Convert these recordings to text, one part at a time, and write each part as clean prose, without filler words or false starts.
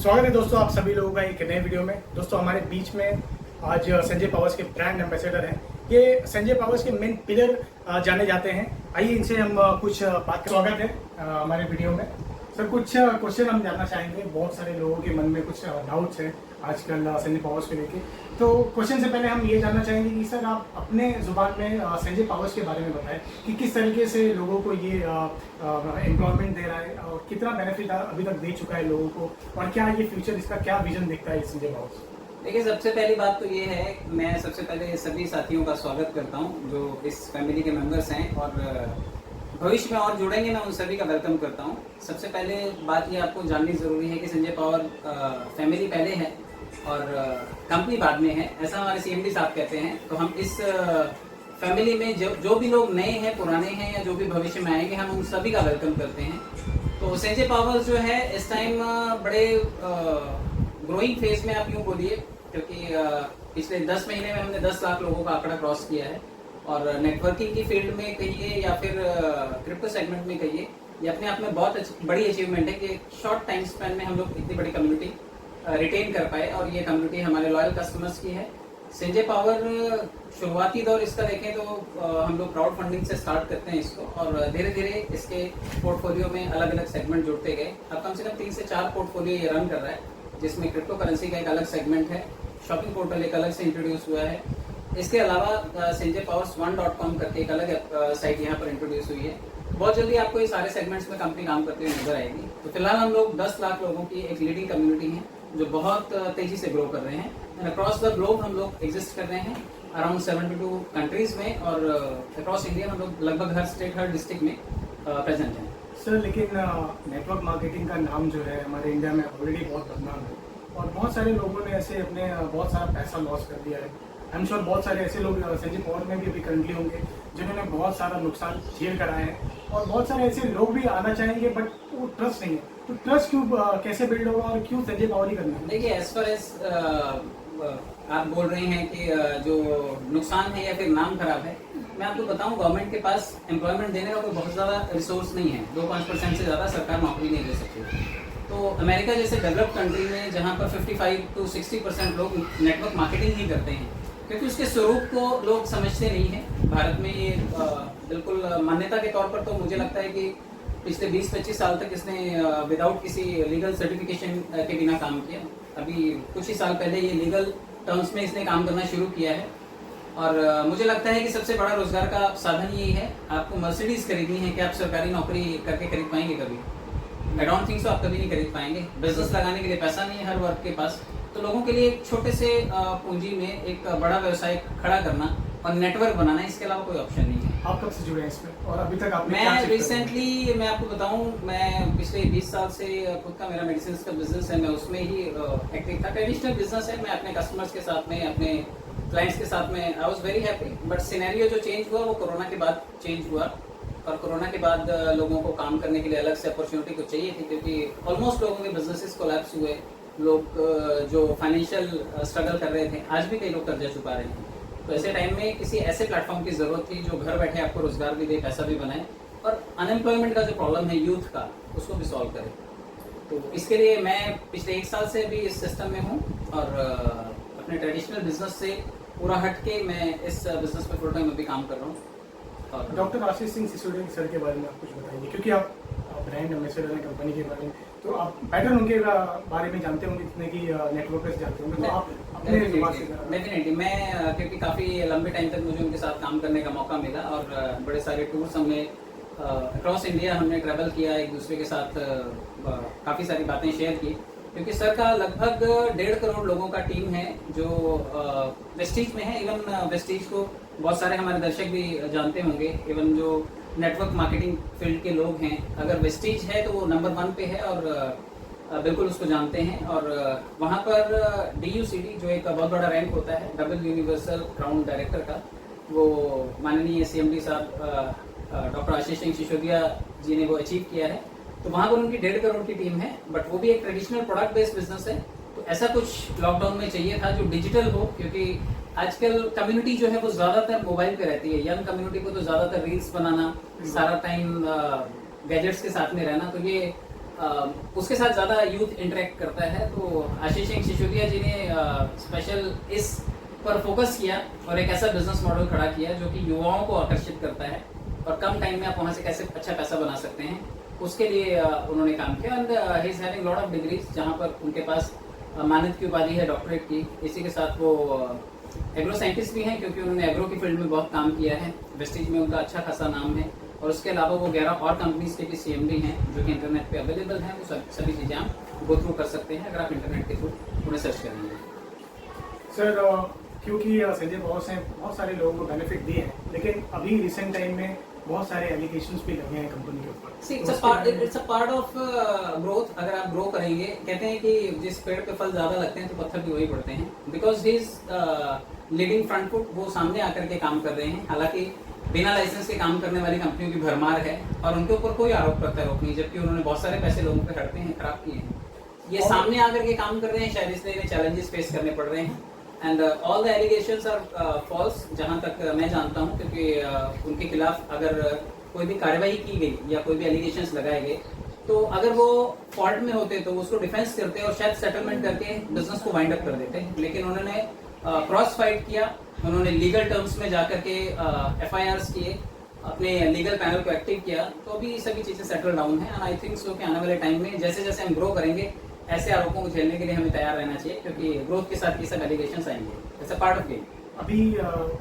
स्वागत है दोस्तों आप सभी लोगों का एक नए वीडियो में। दोस्तों हमारे बीच में आज संजय पावर्स के ब्रांड एम्बेसडर हैं। ये संजय पावर्स के मेन पिलर जाने जाते हैं। आइए इनसे हम कुछ बात। स्वागत है हमारे वीडियो में। सर कुछ क्वेश्चन हम जानना चाहेंगे। बहुत सारे लोगों के मन में कुछ डाउट्स हैं आजकल संजय पावर्स को लेके। तो क्वेश्चन से पहले हम ये जानना चाहेंगे कि सर आप अपने जुबान में संजय पावर्स के बारे में बताएं कि किस तरीके से लोगों को ये एम्प्लॉयमेंट दे रहा है और कितना बेनिफिट अभी तक दे चुका है लोगों को, और क्या ये फ्यूचर इसका क्या विजन दिखता है संजय पावर्स। देखिए, सबसे पहली बात तो ये है, मैं सबसे पहले सभी साथियों का स्वागत करता हूं जो इस फैमिली के मेंबर्स हैं और भविष्य में और जुड़ेंगे। मैं उन सभी का वेलकम करता हूं। सबसे पहले बात ये आपको जाननी ज़रूरी है कि संजय पावर फैमिली पहले है और कंपनी बाद में है, ऐसा हमारे सीएमडी साहब कहते हैं। तो हम इस फैमिली में जो भी लोग नए हैं, पुराने हैं या जो भी भविष्य में आएंगे, हम उन सभी का वेलकम करते हैं। तो संजय पावर जो है इस टाइम बड़े ग्रोइंग फेज में आप यूँ बोलिए, क्योंकि पिछले 10 महीने में हमने 10 लाख लोगों का आंकड़ा क्रॉस किया है और नेटवर्किंग की फील्ड में कहिए या फिर क्रिप्टो सेगमेंट में कहिए, ये अपने आप में बहुत बड़ी अचीवमेंट है कि शॉर्ट टाइम स्पैन में हम लोग इतनी बड़ी कम्युनिटी रिटेन कर पाए और ये कम्युनिटी हमारे लॉयल कस्टमर्स की है। संजय पावर शुरुआती दौर इसका देखें तो हम लोग क्राउड फंडिंग से स्टार्ट करते हैं इसको और धीरे धीरे इसके पोर्टफोलियो में अलग अलग सेगमेंट जुड़ते गए। अब कम से कम 3 से 4 पोर्टफोलियो ये रन कर रहा है, जिसमें क्रिप्टो करेंसी का एक अलग सेगमेंट है, शॉपिंग पोर्टल एक अलग से इंट्रोड्यूस हुआ है। इसके अलावा संजय पावर्स 1.com करके एक अलग साइट यहाँ पर इंट्रोड्यूस हुई है। बहुत जल्दी आपको ये सारे सेगमेंट्स में कंपनी काम करते हुए नजर आएगी। तो फिलहाल हम लोग 10 लाख लोगों की एक लीडिंग कम्युनिटी है जो बहुत तेजी से ग्रो कर रहे हैं। अक्रॉस द ग्लोब हम लोग एग्जिस्ट कर रहे हैं अराउंड 72 कंट्रीज में और अक्रॉस इंडिया हम लोग लगभग हर स्टेट, हर डिस्ट्रिक्ट में प्रेजेंट हैं। सर लेकिन नेटवर्क मार्केटिंग का नाम जो है हमारे इंडिया में ऑलरेडी बहुत बदनाम है और बहुत सारे लोगों ने ऐसे अपने बहुत सारा पैसा लॉस कर दिया है। आई एम श्योर बहुत सारे ऐसे लोग संजय पावर में भी अभी करंटली होंगे जिन्होंने बहुत सारा नुकसान झेल कर आए हैं और बहुत सारे ऐसे लोग भी आना चाहेंगे बट वो ट्रस्ट नहीं है। तो ट्रस्ट क्यों कैसे बिल्ड होगा और क्यों संजय पावर ही करना है? देखिए, एज फार एज आप बोल रहे हैं कि जो नुकसान है या फिर नाम खराब है, मैं आपको बताऊं गवर्नमेंट के पास एम्प्लॉयमेंट देने का कोई बहुत ज़्यादा रिसोर्स नहीं है। 2-5% से ज़्यादा सरकार नौकरी नहीं दे सकती। तो अमेरिका जैसे डेवलप्ड कंट्री में जहाँ पर 55 to 60% लोग नेटवर्क मार्केटिंग ही करते हैं, क्योंकि उसके स्वरूप को लोग समझते नहीं हैं। भारत में ये बिल्कुल मान्यता के तौर पर तो मुझे लगता है कि पिछले 20-25 साल तक इसने विदाउट किसी लीगल सर्टिफिकेशन के बिना काम किया। अभी कुछ ही साल पहले ये लीगल टर्म्स में इसने काम करना शुरू किया है और मुझे लगता है कि सबसे बड़ा रोजगार का साधन यही है। आपको मर्सिडीज खरीदनी है कि आप सरकारी नौकरी करके खरीद पाएंगे? कभी आई डोंट थिंक सो, आप कभी नहीं खरीद पाएंगे। बिजनेस लगाने के लिए पैसा नहीं है हर वर्ग के पास। तो लोगों के लिए एक छोटे से पूंजी में एक बड़ा व्यवसाय खड़ा करना और नेटवर्क बनाना, इसके अलावा कोई ऑप्शन नहीं है। आप कब से जुड़े हैं इसमें और अभी तक आपने मैं रिसेंटली, मैं आपको बताऊं, मैं पिछले 20 साल से खुद का मेरा मेडिसिन का बिजनेस है, मैं उसमें ही एक्टिव था। ट्रेडिशनल बिजनेस है, मैं अपने कस्टमर्स के साथ में, अपने क्लाइंट्स के साथ में I was very happy. But scenario जो चेंज हुआ वो कोरोना के बाद चेंज हुआ और कोरोना के बाद लोगों को काम करने के लिए अलग से अपॉर्चुनिटी कुछ चाहिए थी, क्योंकि ऑलमोस्ट लोगों के बिजनेसेस कोलैप्स हुए। लोग जो फाइनेंशियल स्ट्रगल कर रहे थे, आज भी कई लोग कर्जा चुका रहे हैं। तो ऐसे टाइम में किसी ऐसे प्लेटफॉर्म की जरूरत थी जो घर बैठे आपको रोजगार भी दे, पैसा भी बनाए और अनएम्प्लॉयमेंट का जो प्रॉब्लम है यूथ का, उसको भी सॉल्व करे। तो इसके लिए मैं पिछले 1 साल से भी इस सिस्टम में हूँ और अपने ट्रेडिशनल बिजनेस से पूरा हट के मैं इस बिजनेस में फुल टाइम अभी काम कर रहा हूँ। और डॉक्टर आशीष सिंह सिसोदिया सर के बारे में आप कुछ बताइए, क्योंकि आप ब्रांड एम्बेसडर हैं कंपनी के बारे में, तो आप पैटर्न उनके बारे में जानते होंगे जितने की नेटवर्क से जानते होंगे, तो आप अपने जुबान से डेफिनेटली मैं क्योंकि काफ़ी लंबे टाइम तक मुझे उनके साथ काम करने का मौका मिला और बड़े सारे टूर्स हमने अक्रॉस इंडिया हमने ट्रैवल किया, एक दूसरे के साथ काफ़ी सारी बातें शेयर की। क्योंकि सर का लगभग 1.5 करोड़ लोगों का टीम है जो वेस्टीज में है। इवन वेस्टीज को बहुत सारे हमारे दर्शक भी जानते होंगे। इवन जो नेटवर्क मार्केटिंग फील्ड के लोग हैं, अगर वेस्टीज है तो वो नंबर 1 पे है और बिल्कुल उसको जानते हैं। और वहाँ पर DUCD जो एक बहुत बड़ा रैंक होता है, डबल यूनिवर्सल क्राउन डायरेक्टर का, वो माननीय CMD साहब डॉक्टर आशीष सिंह सिसोदिया जी ने वो अचीव किया है। तो वहाँ पर उनकी 1.5 करोड़ की टीम है, बट वो भी एक ट्रेडिशनल प्रोडक्ट बेस्ड बिजनेस है। तो ऐसा कुछ लॉकडाउन में चाहिए था जो डिजिटल हो, क्योंकि आजकल कम्युनिटी जो है वो ज्यादातर मोबाइल पे रहती है। यंग कम्युनिटी को तो ज्यादातर रील्स बनाना, सारा टाइम गैजेट्स के साथ में रहना, तो ये उसके साथ ज़्यादा यूथ इंटरेक्ट करता है। तो आशीष सिसोदिया जी ने स्पेशल इस पर फोकस किया और एक ऐसा बिजनेस मॉडल खड़ा किया जो कि युवाओं को आकर्षित करता है और कम टाइम में आप वहाँ से कैसे अच्छा पैसा बना सकते हैं, उसके लिए उन्होंने काम किया। And he is having lot of degrees, जहाँ पर उनके पास मानद की उपाधि है, डॉक्टरेट की। इसी के साथ वो एग्रो साइंटिस्ट भी हैं, क्योंकि उन्होंने एग्रो की फील्ड में बहुत काम किया है। वेस्टेज में उनका अच्छा खासा नाम है और उसके अलावा वो 11 और कंपनीज के भी CMD हैं जो कि इंटरनेट पे अवेलेबल हैं। वो सभी चीज़ें आप गो थ्रू कर सकते हैं अगर आप इंटरनेट के थ्रू उन्हें सर्च करेंगे। सर क्योंकि संजय पावर्स ने बहुत सारे लोगों को बेनिफिट दिए हैं, लेकिन अभी रिसेंट टाइम में बहुत सारे एलिगेशंस भी लगे हैं कंपनी के ऊपर। It's a part of growth. अगर आप ग्रो करेंगे, कहते हैं कि जिस पेड़ पे फल ज्यादा लगते हैं तो पत्थर भी वही पड़ते हैं। Because he is leading front foot, वो सामने आकर के काम कर रहे हैं। हालांकि बिना लाइसेंस के काम करने वाली कंपनियों की भरमार है और उनके ऊपर कोई आरोप प्रत्यारोप नहीं, जबकि उन्होंने बहुत सारे पैसे लोगों पे खर्चे हैं, खराब किए हैं। ये सामने आकर के काम कर रहे हैं, शायद इसलिए इन्हें चैलेंजेस फेस करने पड़ रहे हैं। And all the allegations are false, जहां तक मैं जानता हूं, क्योंकि उनके खिलाफ अगर कोई भी कार्रवाई की गई या कोई भी एलिगेशंस लगाए गए, तो अगर वो फॉल्ट में होते तो उसको डिफेंस करते और शायद सेटलमेंट करके बिजनेस को वाइंड अप कर देते। लेकिन उन्होंने क्रॉस फाइट किया, उन्होंने लीगल टर्म्स में जाकर के FIRs किए, अपने लीगल पैनल को एक्टिव किया, तो अभी सभी चीजें सेटल डाउन है। एंड आई थिंक सो कि आने वाले टाइम में जैसे जैसे हम ग्रो करेंगे, ऐसे आरोपों को झेलने के लिए हमें तैयार रहना चाहिए, क्योंकि ग्रोथ के साथ ये सब एलिगेशंस आएंगे। It's a part of game. अभी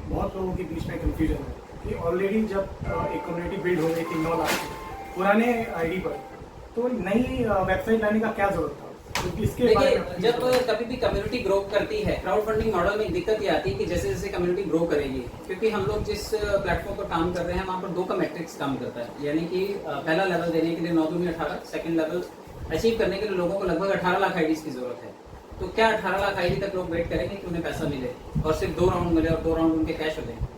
बहुत लोगों के बीच में कंफ्यूजन है कि ऑलरेडी जब एक कम्युनिटी बिल्ड हो गई थी 9 लाख की पुराने ID पर, तो नई वेबसाइट लाने का क्या जरूरत था? क्योंकि इसके देखिए, जब कभी भी कम्युनिटी ग्रो करती है, क्राउड फंडिंग मॉडल में एक दिक्कत ये आती है कि जैसे जैसे कम्युनिटी ग्रो करेगी, क्योंकि हम लोग जिस प्लेटफॉर्म पर काम कर रहे हैं वहाँ पर 2 का मैट्रिक्स काम करता है। यानी कि पहला लेवल देने के लिए 9 दूनी 18, सेकंड लेवल अचीव करने के लिए लोगों को लगभग 18 लाख IDs की जरूरत है। तो क्या 18 लाख ID तक लोग वेट करेंगे कि उन्हें पैसा मिले और सिर्फ 2 राउंड मिले और 2 राउंड उनके कैश हो जाए?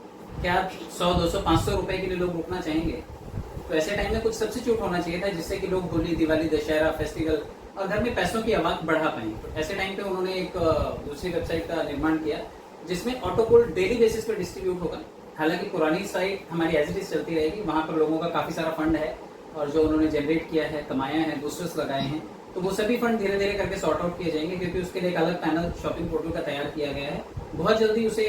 क्या 100, 200, 500 रुपए के लिए लोग रुकना चाहेंगे? तो ऐसे टाइम में कुछ सब्स्टिट्यूट होना चाहिए था, जिससे कि लोग होली, दिवाली, दशहरा, फेस्टिवल और घर में पैसों की आवक बढ़ा पाए। तो ऐसे टाइम पे उन्होंने एक दूसरी वेबसाइट का निर्माण किया, जिसमें ऑटोपुल डेली बेसिस पे डिस्ट्रीब्यूट होगा। हालांकि पुरानी साइट हमारी एज इट इज चलती रहेगी, वहां पर लोगों का काफी सारा फंड है और जो उन्होंने जनरेट किया है, कमाया है, बूस्टर्स लगाए हैं, तो वो सभी फंड धीरे धीरे करके सॉर्ट आउट किए जाएंगे, क्योंकि उसके लिए एक अलग पैनल शॉपिंग पोर्टल का तैयार किया गया है। बहुत जल्दी उसे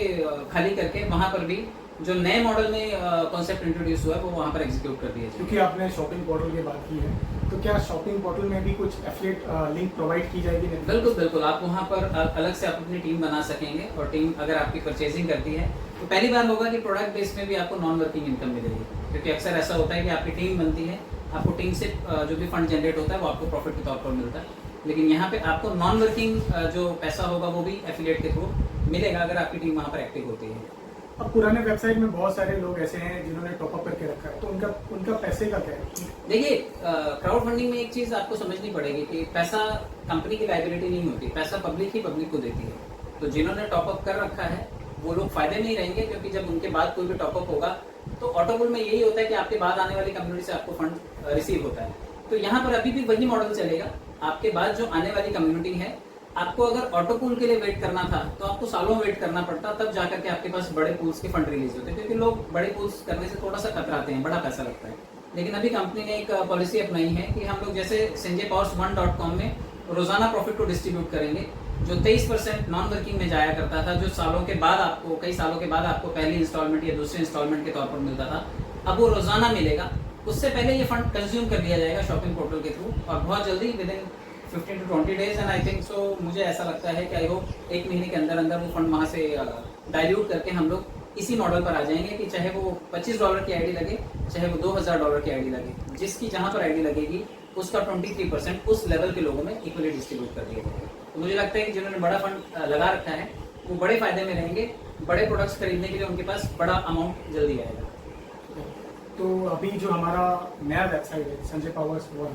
खाली करके वहां पर भी जो नए मॉडल में कॉन्सेप्ट इंट्रोड्यूस हुआ है वो वहाँ पर एग्जीक्यूट कर दिया जाए। क्योंकि आपने शॉपिंग पोर्टल की बात की है, तो क्या शॉपिंग पोर्टल में भी कुछ एफिलिएट लिंक प्रोवाइड की जाएगी? बिल्कुल बिल्कुल, आप वहाँ पर अलग से आप अपनी टीम बना सकेंगे और टीम अगर आपकी परचेजिंग करती है तो पहली बार होगा कि प्रोडक्ट बेस में भी आपको नॉन वर्किंग इनकम मिलेगी, क्योंकि अक्सर ऐसा होता है कि आपकी टीम बनती है, आपको टीम से जो भी फंड जनरेट होता है वो आपको प्रॉफिट के तौर पर मिलता है, लेकिन यहाँ पे आपको नॉन वर्किंग जो पैसा होगा वो भी एफिलिएट के थ्रू मिलेगा अगर आपकी टीम वहाँ पर एक्टिव होती है। अब पुराने वेबसाइट में बहुत सारे लोग ऐसे हैं जिन्होंने टॉपअप करके रखा है, तो उनका पैसे का क्या है? देखिए, क्राउड फंडिंग में एक चीज आपको समझनी पड़ेगी कि पैसा कंपनी की लायबिलिटी नहीं होती, पैसा पब्लिक ही पब्लिक को देती है। तो जिन्होंने टॉपअप कर रखा है वो लोग फायदे में ही रहेंगे, क्योंकि जब उनके बाद कोई भी टॉपअप होगा तो ऑटोपुल में यही होता है कि आपके बाद आने वाली कम्युनिटी से आपको फंड रिसीव होता है। तो यहाँ पर अभी भी वही मॉडल चलेगा, आपके बाद जो आने वाली कम्युनिटी है, आपको अगर ऑटो पूल के लिए वेट करना था तो आपको सालों वेट करना पड़ता, तब जाकर के आपके पास बड़े पूल्स के फंड रिलीज होते हैं, क्योंकि लोग बड़े पूल्स करने से थोड़ा सा कतराते हैं, बड़ा पैसा लगता है। लेकिन अभी कंपनी ने एक पॉलिसी अपनाई है कि हम लोग जैसे sanjaypowers1.com में रोजाना प्रॉफिट को डिस्ट्रीब्यूट करेंगे। जो 23% नॉन वर्किंग में जाया करता था, जो सालों के बाद आपको, कई सालों के बाद आपको पहली इंस्टॉलमेंट या दूसरी इंस्टॉलमेंट के तौर पर मिलता था, अब वो रोजाना मिलेगा। उससे पहले ये फंड कंज्यूम कर लिया जाएगा शॉपिंग पोर्टल के थ्रू, और बहुत जल्दी with in 15 to 20 days, and I think so, मुझे ऐसा लगता है कि आई होप 1 महीने के अंदर अंदर वो फंड वहाँ से डाइल्यूट करके हम लोग इसी मॉडल पर आ जाएंगे कि चाहे वो $25 की आईडी लगे, चाहे वो $2000 की आईडी लगे, जिसकी जहाँ पर आईडी लगेगी उसका 23% उस लेवल के लोगों में इक्वली डिस्ट्रीब्यूट कर दिया जाएगा। तो मुझे लगता है कि जिन्होंने बड़ा फंड लगा रखा है वो बड़े फायदे में रहेंगे, बड़े प्रोडक्ट्स खरीदने के लिए उनके पास बड़ा अमाउंट जल्दी आएगा। तो अभी जो हमारा नया वेबसाइट है संजय पावर्स 1,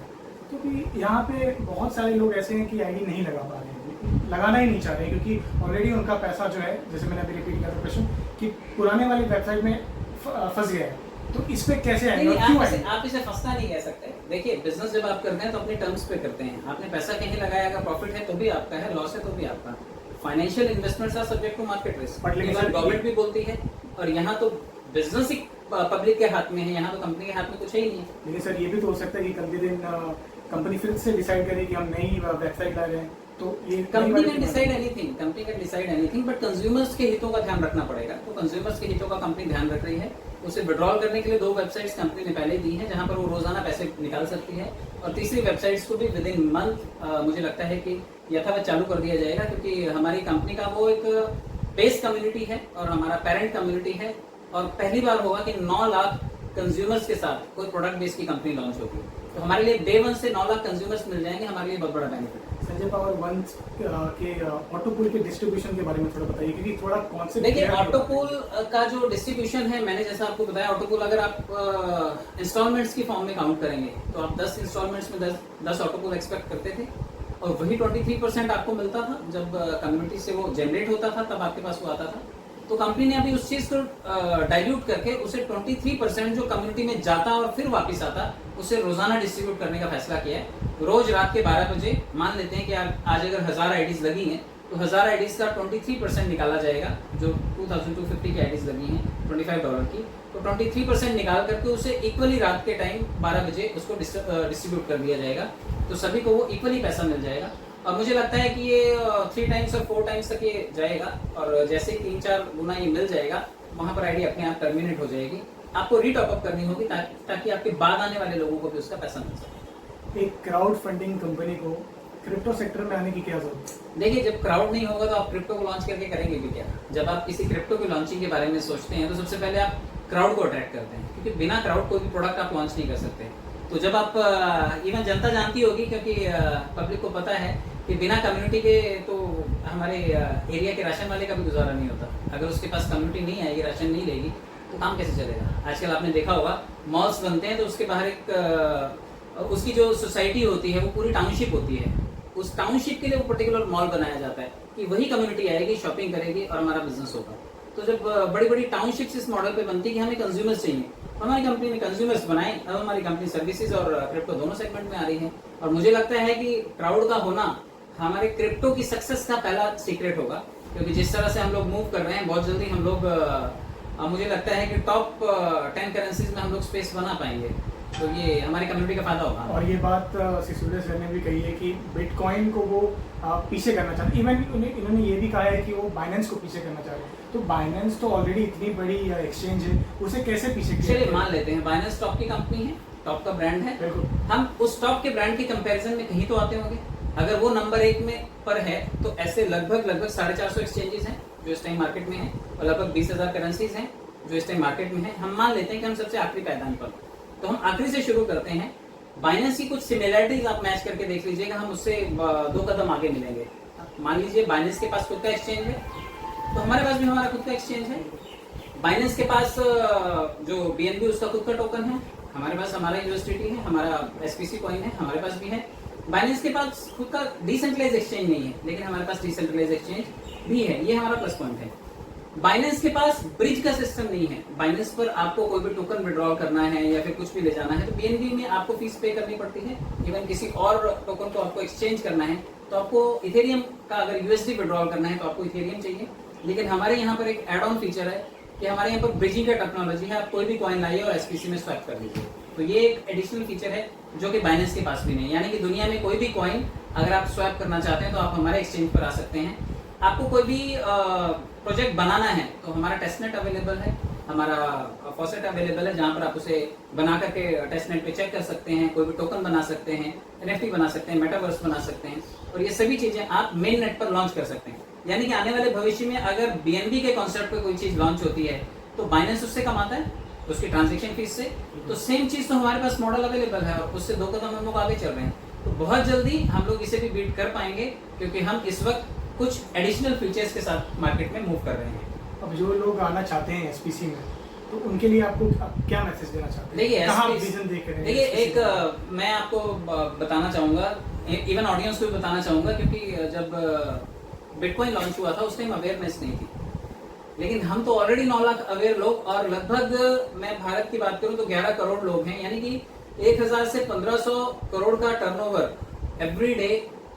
तो भी यहाँ पे बहुत सारे लोग ऐसे हैं कि आईडी नहीं लगा पा रहे हैं, लगाना ही नहीं चाह रहे, क्योंकि ऑलरेडी उनका पैसा जो है, जैसे मैंने अभी रिपीट किया था क्वेश्चन, कि पुराने वाली वेबसाइट में फंस गया है, तो इस पे कैसे आएंगे? आप इसे फंसना नहीं कह सकते। देखिए, बिजनेस जब आप करते हैं तो अपने टर्म्स पे करते हैं। आपने पैसा कहीं लगाया, अगर प्रॉफिट है तो भी आपका है, लॉस है तो भी आपका। Financial investments are subject to market risk, government भी बोलती है, और यहाँ तो बिजनेस ही पब्लिक के हाथ में है, यहाँ तो कंपनी के हाथ में कुछ है ही नहीं। लेकिन सर ये भी तो हो सकता है कि कल के दिन कंपनी फिर से डिसाइड करे कि हम नई वेबसाइट ला रहे हैं, तो ये company can decide anything, but consumers के हितों का ध्यान रखना पड़ेगा। तो कंज्यूमर्स के हितों का कंपनी ध्यान रख रही है। उसे विड्रॉल करने के लिए 2 वेबसाइट्स कंपनी ने पहले दी हैं जहां पर वो रोजाना पैसे निकाल सकती है, और तीसरी वेबसाइट्स को भी विद इन मंथ मुझे लगता है कि यथावत चालू कर दिया जाएगा, क्योंकि हमारी कंपनी का वो एक बेस कम्युनिटी है और हमारा पेरेंट कम्युनिटी है, और पहली बार होगा कि 9 लाख कंज्यूमर्स के साथ कोई प्रोडक्ट बेस की कंपनी लॉन्च होगी। तो हमारे लिए डे 1 से 9 लाख कंज्यूमर्स मिल जाएंगे, हमारे लिए बहुत बड़ा बेनिफिट है। संजय पावर वन के ऑटोपूल के डिस्ट्रीब्यूशन के बारे में थोड़ा बताइए, क्योंकि थोड़ा कॉन्सेप्ट। देखिए, ऑटोपूल का जो डिस्ट्रीब्यूशन है, मैंने जैसा आपको बताया, ऑटोपूल अगर आप इंस्टॉलमेंट्स की फॉर्म में काउंट करेंगे तो आप 10 इंस्टॉलमेंट्स में 10 ऑटोपूल एक्सपेक्ट करते थे, और वही 23% आपको मिलता था जब कम्युनिटी से वो जनरेट होता था, तब आपके पास वो आता था। तो कंपनी ने अभी उस चीज को डाइल्यूट करके उसे 23% जो कम्युनिटी में जाता और फिर वापस आता, उसे रोजाना डिस्ट्रीब्यूट करने का फैसला किया है। रोज रात के 12 बजे, मान लेते हैं कि आज अगर 1000 आईडीज लगी हैं, तो 1000 आईडीज का 23% निकाला जाएगा, जो 2250 की आईडीज लगी हैं $25 की, तो 23% निकाल करके उसे इक्वली रात के टाइम 12 बजे उसको डिस्ट्रीब्यूट कर दिया जाएगा। तो सभी को वो इक्वली पैसा मिल जाएगा, और मुझे लगता है कि ये 3 टाइम्स और 4 टाइम्स तक ये जाएगा, और जैसे 3-4 गुना ये मिल जाएगा, वहां पर आईडी अपने आप टर्मिनेट हो जाएगी। आपको रीटॉप अप करनी होगी ताकि आपके बाद आने वाले लोगों को भी उसका पैसा मिल सके। एक क्राउड फंडिंग कंपनी को क्रिप्टो सेक्टर में आने की क्या जरूरत है? देखिए, जब क्राउड नहीं होगा तो आप क्रिप्टो को लॉन्च करके करेंगे भी क्या? जब आप किसी क्रिप्टो की लॉन्चिंग के बारे में सोचते हैं तो सबसे पहले आप क्राउड को अट्रैक्ट करते हैं, क्योंकि बिना क्राउड कोई भी प्रोडक्ट आप लॉन्च नहीं कर सकते। तो जब आप इवन जनता जानती होगी, क्योंकि पब्लिक को पता है कि बिना कम्युनिटी के तो हमारे एरिया के राशन वाले का भी गुजारा नहीं होता। अगर उसके पास कम्युनिटी नहीं आएगी, राशन नहीं लेगी, तो काम कैसे चलेगा? आजकल आपने देखा होगा, मॉल्स बनते हैं तो उसके बाहर एक उसकी जो सोसाइटी होती है वो पूरी टाउनशिप होती है। उस टाउनशिप के लिए वो पर्टिकुलर मॉल बनाया जाता है कि वही कम्युनिटी आएगी, शॉपिंग करेगी और हमारा बिजनेस होगा। तो जब बड़ी बड़ी टाउनशिप्स इस मॉडल पे बनती है कि हमें कंज्यूमर्स चाहिए, हमारी कंपनी ने कंज्यूमर्स बनाए। अब हमारी कंपनी सर्विसेज और क्रिप्टो दोनों सेगमेंट में आ रही है, और मुझे लगता है कि क्राउड का होना हमारे क्रिप्टो की सक्सेस का पहला सीक्रेट होगा, क्योंकि जिस तरह से हम लोग मूव कर रहे हैं, बहुत जल्दी हम लोग मुझे लगता है कि टॉप 10 करेंसीज में हम लोग स्पेस बना पाएंगे। तो ये हमारी कम्युनिटी का फायदा होगा। और ये बात सिसोदिया सर ने भी कही है कि बिटकॉइन को वो पीछे करना चाहते हैं। इवन इन्होंने ये भी कहा है कि वो बाइनेंस को पीछे करना चाह रहे हैं। तो बाइनेंस तो ऑलरेडी इतनी बड़ी एक्सचेंज है, उसे कैसे पीछे किया? चलिए मान लेते हैं बाइनेंस टॉप की कंपनी है, टॉप का ब्रांड है। बिल्कुल। हम उस टॉप के ब्रांड के कंपैरिजन में कहीं तो आते होंगे। अगर वो नंबर 1 में पर है तो ऐसे लगभग 450 एक्सचेंजेस हैं जो इस टाइम मार्केट में हैं, और लगभग 20,000 करेंसीज हैं जो इस टाइम मार्केट में है। हम मान लेते हैं कि हम सबसे आखिरी पायदान पर, तो हम आखिरी से शुरू करते हैं। बाइनेंस की कुछ सिमिलरिटीज आप मैच करके देख लीजिएगा, हम उससे 2 कदम आगे मिलेंगे। मान लीजिए बाइनेंस के पास खुद का एक्सचेंज है, तो हमारे पास भी हमारा खुद का एक्सचेंज है। बाइनेंस के पास जो BNB उसका खुद का टोकन है, हमारे पास हमारा यूएसडीटी है, हमारा SPC कॉइन है, हमारे पास भी है। बाइनेंस के पास खुद का डिसेंट्रलाइज एक्सचेंज नहीं है, लेकिन हमारे पास डिसेंट्रलाइज एक्सचेंज भी है, ये हमारा प्लस पॉइंट है। बाइनेंस के पास ब्रिज का सिस्टम नहीं है। बाइनेंस पर आपको कोई भी टोकन विड्रॉ करना है या फिर कुछ भी ले जाना है तो BNB में आपको फीस पे करनी पड़ती है। इवन किसी और टोकन को आपको एक्सचेंज करना है तो आपको इथेरियम का, अगर USD विड्रॉ करना है तो आपको इथेरियम चाहिए। लेकिन हमारे यहाँ पर एक एड ऑन फीचर है कि हमारे यहाँ पर ब्रिजिंग का टेक्नोलॉजी है, आप कोई भी कॉइन लाइए और SPC में स्वैप कर लीजिए। तो ये एक एडिशनल फीचर है जो कि बाइनेंस के पास भी नहीं है। यानी कि दुनिया में कोई भी कॉइन अगर आप स्वैप करना चाहते हैं तो आप हमारे एक्सचेंज पर आ सकते हैं। आपको कोई भी प्रोजेक्ट बनाना है तो हमारा टेस्टनेट अवेलेबल है, हमारा फॉसेट अवेलेबल है, जहां पर आप उसे बना करके टेस्टनेट पे चेक कर सकते हैं। कोई भी टोकन बना सकते हैं, NFT बना सकते हैं, मेटावर्स बना सकते हैं, और ये सभी चीजें आप मेन नेट पर लॉन्च कर सकते हैं। यानी कि आने वाले भविष्य में अगर BNB के कॉन्सेप्ट पे कोई चीज लॉन्च होती है तो बाइनेंस उससे कमाता है, उसकी ट्रांजेक्शन फीस से। तो सेम चीज तो हमारे पास मॉडल अवेलेबल है और उससे 2 कदम हम लोग आगे चल रहे हैं। तो बहुत जल्दी हम लोग इसे भी बीट कर पाएंगे, क्योंकि हम इस वक्त कुछ एडिशनल फीचर्स के साथ मार्केट में मूव कर रहे हैं। अब जो लोग आना चाहते हैं SPC में, तो उनके लिए आपको क्या मैसेज देना चाहते हैं? देखिए, कहाँ विजन देख रहे हैं? देखिए, एक मैं आपको बताना चाहूंगा, इवन ऑडियंस को भी बताना चाहूंगा, क्योंकि जब बिटकॉइन लॉन्च हुआ था उस टाइम अवेयरनेस नहीं थी, लेकिन हम तो ऑलरेडी 9 लाख अवेयर लोग, और लगभग मैं भारत की बात करूं तो 11 करोड़ लोग हैं। यानी कि 1000 से 1500 करोड़ का turnover every day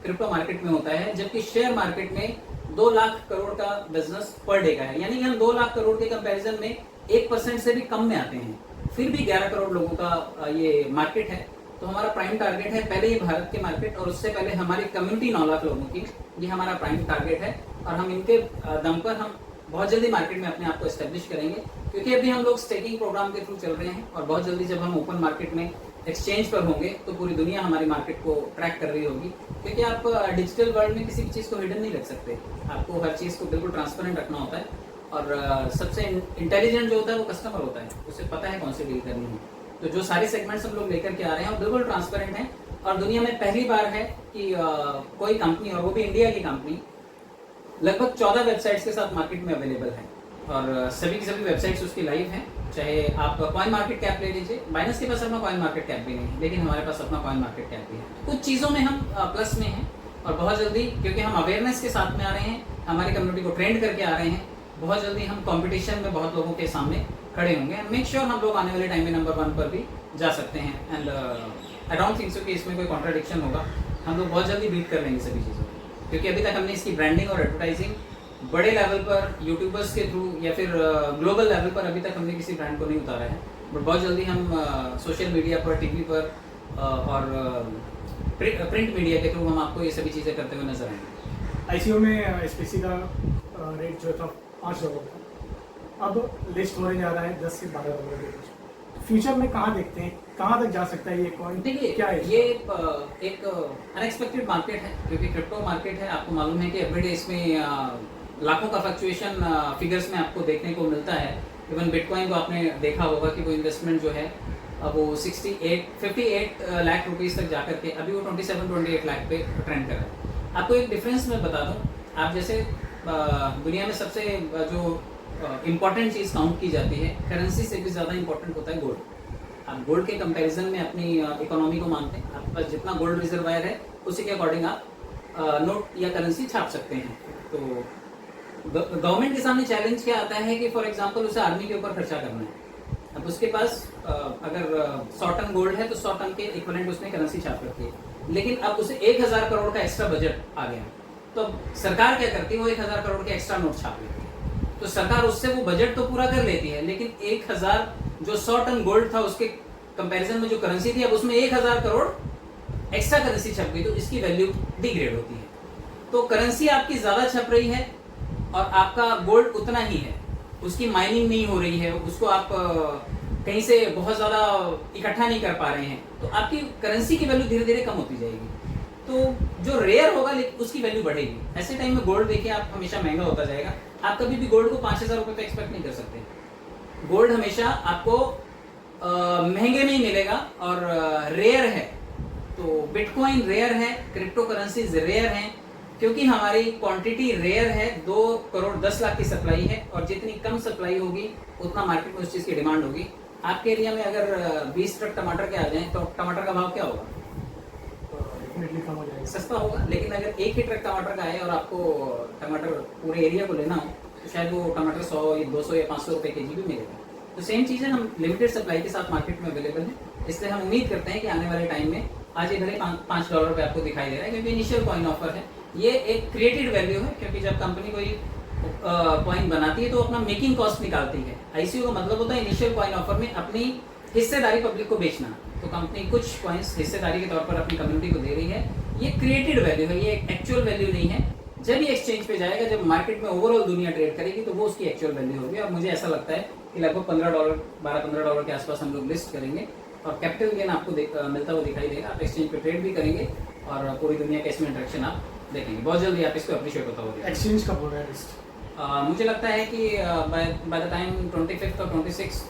crypto market में होता है, जबकि शेयर मार्केट में 2 लाख करोड़ का बिजनेस पर डे का है। यानी कि हम 2 लाख करोड़ के कंपैरिजन में 1% से भी कम में आते हैं, फिर भी 11 करोड़ लोगों का ये मार्केट है। तो हमारा प्राइम टारगेट है पहले ही भारत के मार्केट और उससे पहले हमारी कम्युनिटी 9 लाख लोगों की, ये हमारा प्राइम टारगेट है। और हम इनके दम पर हम बहुत जल्दी मार्केट में अपने आप को एस्टेब्लिश करेंगे, क्योंकि अभी हम लोग स्टेकिंग प्रोग्राम के थ्रू चल रहे हैं और बहुत जल्दी जब हम ओपन मार्केट में एक्सचेंज पर होंगे तो पूरी दुनिया हमारी मार्केट को ट्रैक कर रही होगी, क्योंकि आप डिजिटल वर्ल्ड में किसी भी चीज़ को हिडन नहीं रख सकते, आपको हर चीज़ को बिल्कुल ट्रांसपेरेंट रखना होता है। और सबसे इंटेलिजेंट जो होता है वो कस्टमर होता है, उसे पता है कौन सी डील करनी है। तो जो सारे सेगमेंट्स हम लोग लेकर के आ रहे हैं और बिल्कुल ट्रांसपेरेंट हैं, और दुनिया में पहली बार है कि कोई कंपनी, और वो भी इंडिया की कंपनी, लगभग 14 वेबसाइट्स के साथ मार्केट में अवेलेबल है और सभी की सभी वेबसाइट्स उसकी लाइव हैं। चाहे आप कॉइन मार्केट कैप ले लीजिए, बाइनेंस के पास अपना कॉइन मार्केट कैप भी नहीं है, लेकिन हमारे पास अपना कॉइन मार्केट कैप भी है। कुछ चीज़ों में हम प्लस में हैं और बहुत जल्दी, क्योंकि हम अवेयरनेस के साथ में आ रहे हैं, हमारी कम्युनिटी को ट्रेंड करके आ रहे हैं, बहुत जल्दी हम कंपटीशन में बहुत लोगों के सामने खड़े होंगे। एंड मेक श्योर हम लोग आने वाले टाइम में नंबर 1 पर भी जा सकते हैं। And I don't think so कि इसमें कोई कॉन्ट्राडिक्शन होगा, हम लोग बहुत जल्दी बीट कर लेंगे सभी चीज़ों को, क्योंकि अभी तक हमने इसकी ब्रांडिंग और एडवर्टाइजिंग बड़े लेवल पर यूट्यूबर्स के थ्रू या फिर ग्लोबल लेवल पर अभी तक हमने किसी ब्रांड को नहीं उतारा है, बट बहुत जल्दी हम सोशल मीडिया पर, टीवी पर और प्रिंट मीडिया के थ्रू हम आपको ये सभी चीज़ें करते हुए नजर आएंगे। आईसीओ में एसपीसी का रेट जो था $5 था, अब लिस्ट होने जा रहा है $10 से $12 के बीच। फ्यूचर में कहाँ देखते हैं, कहाँ तक जा सकता है ये कॉइन? देखिए क्या है ये एक अनएक्सपेक्टेड मार्केट है, क्योंकि क्रिप्टो मार्केट है। आपको मालूम है कि एवरीडे इसमें लाखों का फ्लक्चुएशन फिगर्स में आपको देखने को मिलता है। इवन बिटकॉइन को आपने देखा होगा कि वो इन्वेस्टमेंट जो है अब वो 58 लाख रुपीस तक जाकर के अभी वो 27-28 लाख पे ट्रेंड कर रहा है। आपको एक डिफरेंस मैं बता दूं, आप जैसे दुनिया में सबसे जो इम्पोर्टेंट चीज़ काउंट की जाती है, करेंसी से भी ज़्यादा इम्पोर्टेंट होता है गोल्ड। आप गोल्ड के कंपैरिजन में अपनी इकोनॉमी को मानते हैं, आपके पास जितना गोल्ड रिजर्वायर है उसी के अकॉर्डिंग आप नोट या करेंसी छाप सकते हैं। तो गवर्नमेंट के सामने चैलेंज क्या आता है कि फॉर एग्जांपल उसे आर्मी के ऊपर खर्चा करना है। अब उसके पास अगर 100 टन गोल्ड है तो 100 टन के इक्विवेलेंट उसने करेंसी छाप रखी है, लेकिन अब उसे 1000 करोड़ का एक्स्ट्रा बजट आ गया, तो सरकार क्या करती है, वो 1000 करोड़ के एक्स्ट्रा नोट छाप लेती है। तो सरकार उससे वो बजट तो पूरा कर लेती है, लेकिन 1000 जो 100 टन गोल्ड था उसके कंपैरिजन में जो करेंसी थी, अब उसमें 1000 करोड़ एक्स्ट्रा करेंसी छप गई, तो इसकी वैल्यू डिग्रेड होती है। तो करेंसी आपकी ज्यादा छप रही है और आपका गोल्ड उतना ही है, उसकी माइनिंग नहीं हो रही है, उसको आप कहीं से बहुत ज़्यादा इकट्ठा नहीं कर पा रहे हैं, तो आपकी करेंसी की वैल्यू धीरे धीरे कम होती जाएगी। तो जो रेयर होगा लेकिन उसकी वैल्यू बढ़ेगी। ऐसे टाइम में गोल्ड देखिए आप हमेशा महंगा होता जाएगा, आप कभी भी गोल्ड को 5000 रुपये पे एक्सपेक्ट नहीं कर सकते। गोल्ड हमेशा आपको महंगे में ही मिलेगा और रेयर है। तो बिटकॉइन रेयर है, क्रिप्टो करेंसीज रेयर हैं, क्योंकि हमारी क्वांटिटी रेयर है। 2 करोड़ 10 लाख की सप्लाई है और जितनी कम सप्लाई होगी उतना मार्केट में उस चीज़ की डिमांड होगी। आपके एरिया में अगर 20 ट्रक टमाटर के आ जाएं तो टमाटर का भाव क्या होगा? डेफिनेटली कम हो जाएगा, सस्ता होगा। लेकिन अगर एक ही ट्रक टमाटर का आए और आपको टमाटर पूरे एरिया को लेना हो तो शायद वो टमाटर 100 या 200 या 500 रुपए केजी भी मिलेगा। तो सेम चीज़ें हम लिमिटेड सप्लाई के साथ मार्केट में अवेलेबल है, इसलिए हम उम्मीद करते हैं कि आने वाले टाइम में, आज ये भले $5 पे आपको दिखाई दे रहा है क्योंकि इनिशियल कॉइन ऑफर है, ये एक क्रिएटेड वैल्यू है, क्योंकि जब कंपनी कोई कॉइन बनाती है तो अपना मेकिंग कॉस्ट निकालती है। आईसीओ का मतलब होता है इनिशियल कॉइन ऑफर में अपनी हिस्सेदारी पब्लिक को बेचना। तो कंपनी कुछ कॉइन्स हिस्सेदारी के तौर पर अपनी कम्युनिटी को दे रही है। ये क्रिएटेड वैल्यू है, ये एक्चुअल वैल्यू नहीं है। जब ये एक्सचेंज पे जाएगा, जब मार्केट में ओवरऑल दुनिया ट्रेड करेगी तो वो उसकी एक्चुअल वैल्यू होगी। और मुझे ऐसा लगता है कि लगभग $12-15 के आसपास हम लोग लिस्ट करेंगे और कैपिटल गेन आपको मिलता हुआ दिखाई देगा। आप एक्सचेंज पे ट्रेड भी करेंगे और पूरी दुनिया का इसमें इंटरेक्शन आप देखेंगे। बहुत जल्दी आप इसको अप्रिशिएट होता होगा। एक्सचेंज कब हो रहा है लिस्ट? मुझे लगता है कि बाय द टाइम 25 और 26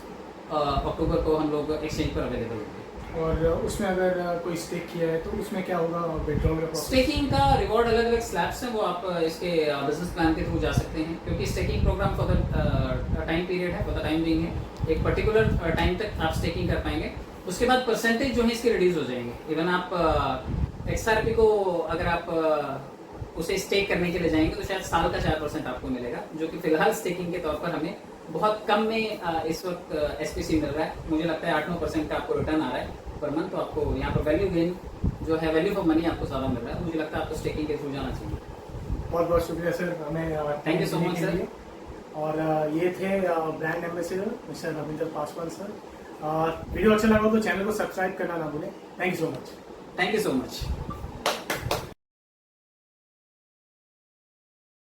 अक्टूबर को हम लोग एक्सचेंज पर अवेलेबल होंगे। और उसमें अगर कोई स्टेक किया है तो उसमें क्या होगा? विड्रॉल का स्टेकिंग का रिवॉर्ड अलग अलग स्लैब्स हैं, वो आप इसके बिजनेस प्लान के थ्रू जा सकते हैं, क्योंकि staking program for the time period है, फॉर द टाइम बीइंग है। एक पर्टिकुलर टाइम तक आप स्टेकिंग कर पाएंगे, उसके बाद परसेंटेज जो है इसके रिड्यूस हो जाएंगे। इवन आप XRP को अगर आप उसे स्टेक करने के लिए जाएंगे तो शायद साल का 4% आपको मिलेगा, जो कि फिलहाल स्टेकिंग के तौर पर हमें बहुत कम में इस वक्त SPC मिल रहा है। मुझे लगता है 8-9% का आपको रिटर्न आ रहा है पर मंथ। तो आपको यहाँ पर वैल्यू गेन जो है, वैल्यू फॉर मनी आपको ज़्यादा मिल रहा है। मुझे लगता है आपको स्टेकिंग के थ्रू जाना चाहिए। बहुत बहुत शुक्रिया सर, हमें thank you so much sir. और ये थे brand ambassador mister Ravindra Paswan sir. Video अच्छा लगा तो चैनल को सब्सक्राइब करना ना भूलें। Thank you so much. Thank you so much.